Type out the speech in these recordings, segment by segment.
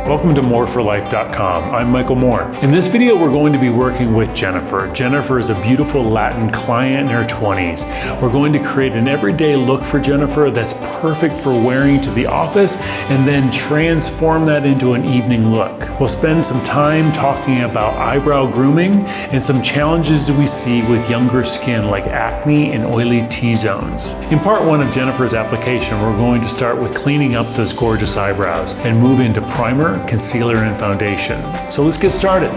Welcome to moreforlife.com. I'm Michael Moore. In this video, we're going to be working with Jennifer. Jennifer is a beautiful Latin client in her 20s. We're going to create an everyday look for Jennifer that's perfect for wearing to the office and then transform that into an evening look. We'll spend some time talking about eyebrow grooming and some challenges we see with younger skin like acne and oily T-zones. In part one of Jennifer's application, we're going to start with cleaning up those gorgeous eyebrows and move into primer, concealer, and foundation. So let's get started.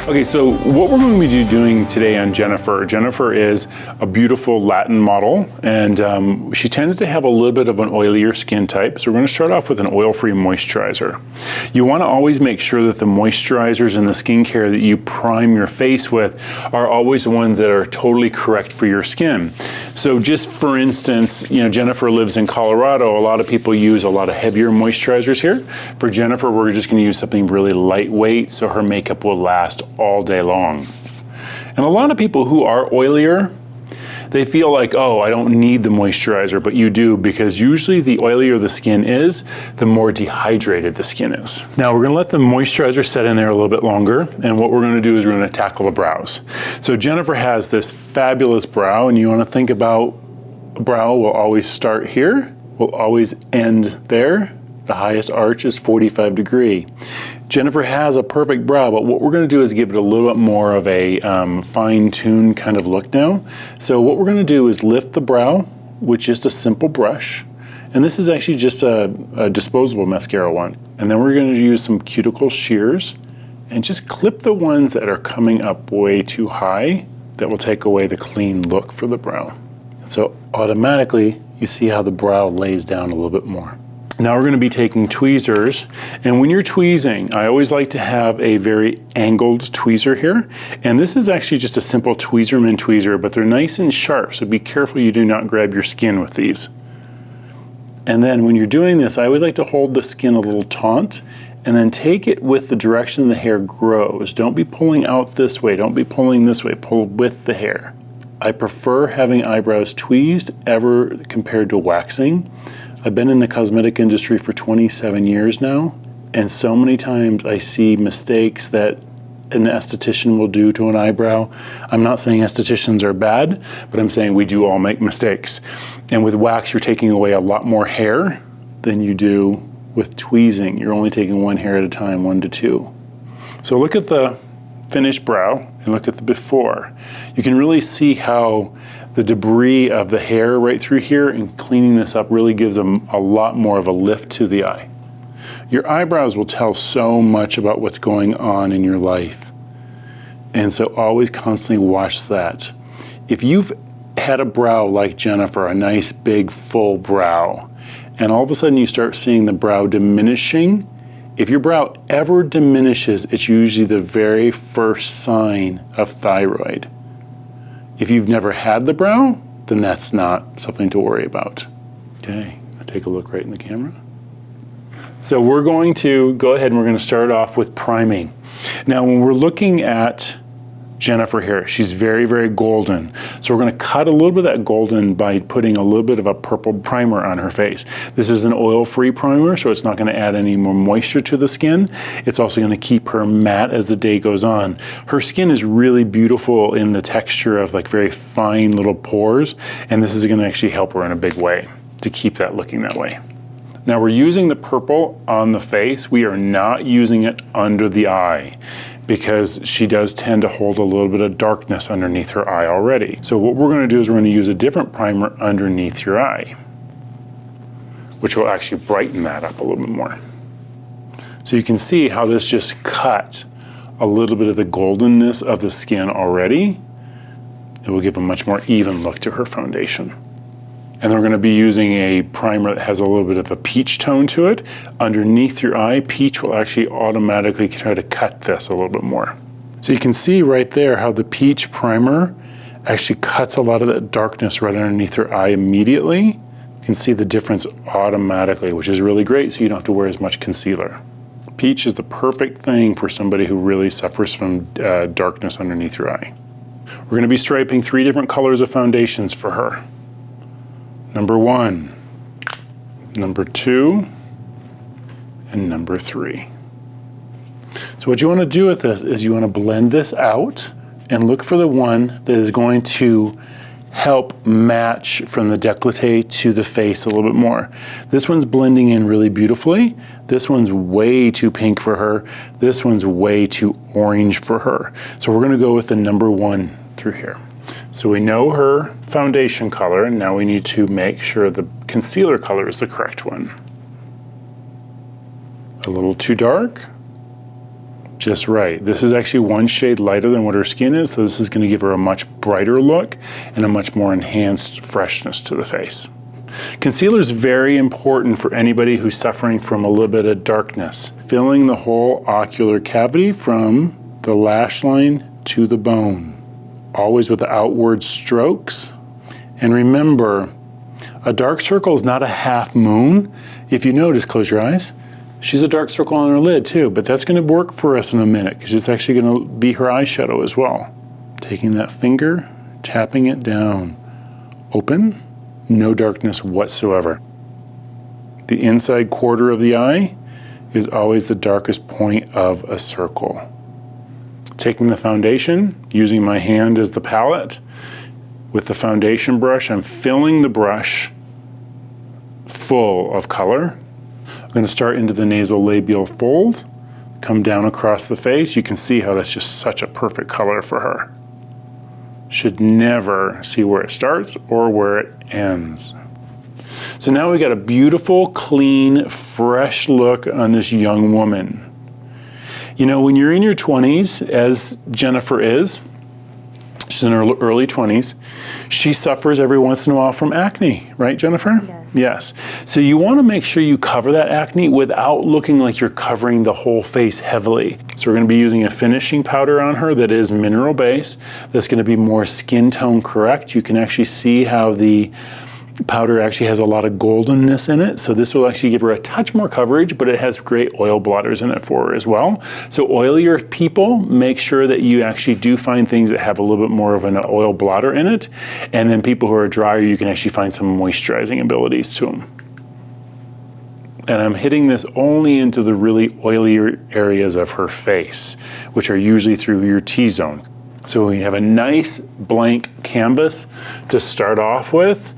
Okay, so what we're going to be doing today on Jennifer. Jennifer is a beautiful Latin model, and she tends to have a little bit of an oilier skin type. So we're going to start off with an oil-free moisturizer. You want to always make sure that the moisturizers and the skincare that you prime your face with are always the ones that are totally correct for your skin. So just for instance, you know, Jennifer lives in Colorado. A lot of people use a lot of heavier moisturizers here. For Jennifer, we're just going to use something really lightweight so her makeup will last all day long. And a lot of people who are oilier, they feel like, oh, I don't need the moisturizer, but you do, because usually the oilier the skin is, the more dehydrated the skin is. Now we're gonna let the moisturizer set in there a little bit longer, and what we're gonna do is we're gonna tackle the brows. So Jennifer has this fabulous brow, and you wanna think about a brow will always start here, will always end there. The highest arch is 45 degree. Jennifer has a perfect brow, but what we're going to do is give it a little bit more of a fine-tuned kind of look now. So what we're going to do is lift the brow with just a simple brush. And this is actually just a disposable mascara one. And then we're going to use some cuticle shears and just clip the ones that are coming up way too high. That will take away the clean look for the brow. So automatically, you see how the brow lays down a little bit more. Now we're going to be taking tweezers, and when you're tweezing, I always like to have a very angled tweezer here, and this is actually just a simple Tweezerman tweezer, but they're nice and sharp, so be careful you do not grab your skin with these. And then when you're doing this, I always like to hold the skin a little taut, and then take it with the direction the hair grows. Don't be pulling out this way, don't be pulling this way, pull with the hair. I prefer having eyebrows tweezed ever compared to waxing. I've been in the cosmetic industry for 27 years now, and so many times I see mistakes that an esthetician will do to an eyebrow. I'm not saying estheticians are bad, but I'm saying we do all make mistakes. And with wax, you're taking away a lot more hair than you do with tweezing. You're only taking one hair at a time, 1 to 2. So look at the finished brow and look at the before. You can really see how the debris of the hair right through here, and cleaning this up really gives them a lot more of a lift to the eye. Your eyebrows will tell so much about what's going on in your life. And so always constantly watch that. If you've had a brow like Jennifer, a nice big full brow, and all of a sudden you start seeing the brow diminishing, if your brow ever diminishes, it's usually the very first sign of thyroid. If you've never had the brow, then that's not something to worry about. Okay, I'll take a look right in the camera. So we're going to go ahead and we're going to start off with priming. Now when we're looking at Jennifer here, she's very, very golden. So we're going to cut a little bit of that golden by putting a little bit of a purple primer on her face. This is an oil-free primer, so it's not going to add any more moisture to the skin. It's also going to keep her matte as the day goes on. Her skin is really beautiful in the texture of like very fine little pores, and this is going to actually help her in a big way to keep that looking that way. Now we're using the purple on the face. We are not using it under the eye, because she does tend to hold a little bit of darkness underneath her eye already. So what we're going to do is we're going to use a different primer underneath your eye, which will actually brighten that up a little bit more. So you can see how this just cut a little bit of the goldenness of the skin already. It will give a much more even look to her foundation. And then we're going to be using a primer that has a little bit of a peach tone to it. Underneath your eye, peach will actually automatically try to cut this a little bit more. So you can see right there how the peach primer actually cuts a lot of that darkness right underneath her eye immediately. You can see the difference automatically, which is really great, so you don't have to wear as much concealer. Peach is the perfect thing for somebody who really suffers from darkness underneath your eye. We're going to be striping 3 different colors of foundations for her. Number 1, number 2, and number 3. So what you want to do with this is you want to blend this out and look for the one that is going to help match from the décolleté to the face a little bit more. This one's blending in really beautifully. This one's way too pink for her. This one's way too orange for her. So we're gonna go with the number 1 through here. So we know her foundation color, and now we need to make sure the concealer color is the correct one. A little too dark, just right. This is actually 1 shade lighter than what her skin is, so this is going to give her a much brighter look and a much more enhanced freshness to the face. Concealer is very important for anybody who's suffering from a little bit of darkness, filling the whole ocular cavity from the lash line to the bone, always with the outward strokes. And remember, a dark circle is not a half moon. If you notice, close your eyes. She's a dark circle on her lid too, but that's going to work for us in a minute because it's actually going to be her eyeshadow as well. Taking that finger, tapping it down. Open, no darkness whatsoever. The inside quarter of the eye is always the darkest point of a circle. Taking the foundation, using my hand as the palette, with the foundation brush, I'm filling the brush full of color. I'm going to start into the nasolabial fold, come down across the face. You can see how that's just such a perfect color for her. Should never see where it starts or where it ends. So now we got a beautiful, clean, fresh look on this young woman. You know, when you're in your 20s, as Jennifer is, she's in her early 20s, she suffers every once in a while from acne, right, Jennifer? Yes. Yes. So you want to make sure you cover that acne without looking like you're covering the whole face heavily. So we're going to be using a finishing powder on her that is mineral base, that's going to be more skin tone correct. You can actually see how the powder actually has a lot of goldenness in it, so this will actually give her a touch more coverage, but it has great oil blotters in it for her as well. So oilier people, make sure that you actually do find things that have a little bit more of an oil blotter in it, and then people who are drier, you can actually find some moisturizing abilities to them. And I'm hitting this only into the really oilier areas of her face, which are usually through your T-zone. So we have a nice blank canvas to start off with.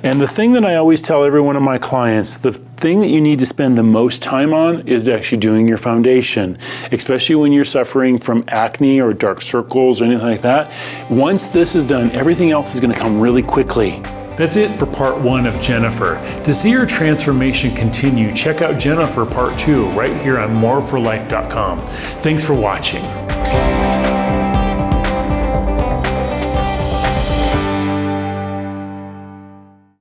And the thing that I always tell every one of my clients, the thing that you need to spend the most time on is actually doing your foundation, especially when you're suffering from acne or dark circles or anything like that. Once this is done, everything else is going to come really quickly. That's it for part 1 of Jennifer. To see her transformation continue, check out Jennifer part 2 right here on moreforlife.com. Thanks for watching.